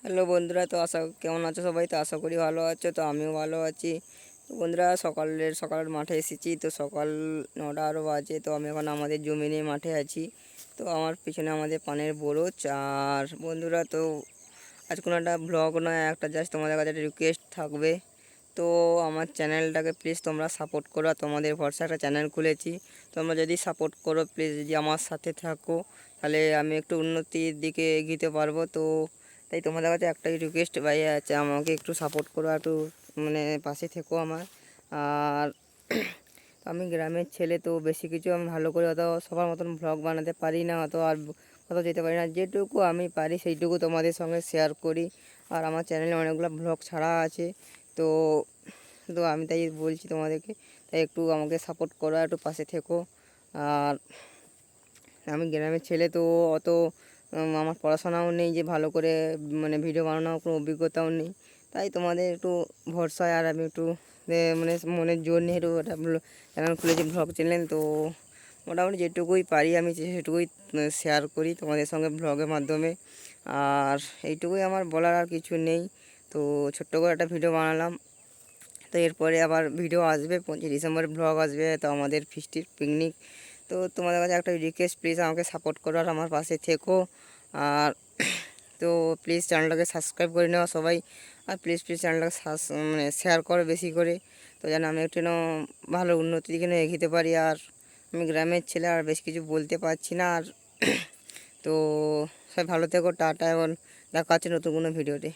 Hello বন্ধুরা, তো কেমন আছো সবাই? তো আশা করি ভালো আছো। তো আমিও ভালো আছি। তো বন্ধুরা, সকালের মাঠে এসেছি। তো সকাল 9টা আরও বাজে। তো আমি এখন আমাদের জমি নিয়ে মাঠে আছি। তো আমার পিছনে আমাদের পানের বরজ। আর বন্ধুরা, তো আজ কোনো একটা ব্লগ নয়, একটা জাস্ট তোমাদের কাছে একটা রিকোয়েস্ট থাকবে। তো আমার চ্যানেলটাকে প্লিজ তোমরা সাপোর্ট করো। আর তোমাদের ভরসা একটা চ্যানেল খুলেছি, তোমরা যদি সাপোর্ট করো, প্লিজ যদি আমার সাথে থাকো, তাহলে আমি একটু উন্নতির দিকে এগিয়ে পারবো। তো তাই তোমাদের কাছে একটাই রিকোয়েস্ট ভাই আছে, আমাকে একটু সাপোর্ট করো, একটু মানে পাশে থেকো আমার। আর আমি গ্রামের ছেলে, তো বেশি কিছু আমি ভালো করে অত সবার মতন ভ্লগ বানাতে পারি না, অত আর কোথাও যেতে পারি না। যেটুকু আমি পারি সেইটুকু তোমাদের সঙ্গে শেয়ার করি। আর আমার চ্যানেলে অনেকগুলো ভ্লগ ছাড়া আছে। তো তো আমি তাই বলছি তোমাদেরকে, তাই একটু আমাকে সাপোর্ট করো, একটু পাশে থেকো। আর আমি গ্রামের ছেলে, তো অত আমার পড়াশোনাও নেই যে ভালো করে মানে ভিডিও বানানোর কোনো অভিজ্ঞতাও নেই। তাই তোমাদের একটু ভরসায় আর আমি একটু মানে মনের জোর নিয়ে একটু একটা চ্যানেল খুলেছি, ভ্লগ চ্যানেল। তো মোটামুটি যেটুকুই পারি আমি সেটুকুই শেয়ার করি তোমাদের সঙ্গে ভ্লগের মাধ্যমে। আর এইটুকুই আমার বলার, আর কিছু নেই। তো ছোট্ট করে একটা ভিডিও বানালাম। তো এরপরে আবার ভিডিও আসবে, 25 ডিসেম্বরে ব্লগ আসবে, তো আমাদের ফিস্টির পিকনিক। তো তোমাদের কাছে একটা রিকোয়েস্ট, প্লিজ আমাকে সাপোর্ট করো আর আমার পাশে থেকো। আর তো প্লিজ চ্যানেলটাকে সাবস্ক্রাইব করে নেওয়া সবাই। আর প্লিজ প্লিজ চ্যানেলটাকে মানে শেয়ার করো বেশি করে, তো যেন আমি একটু ভালো উন্নতির দিকে এগিয়ে পারি। আর আমি গ্রামের ছেলে, আর বেশ কিছু বলতে পারছি না। আর তো সবাই ভালো থেকো, টাটা, এবং দেখা হচ্ছে নতুন কোনো ভিডিওতে।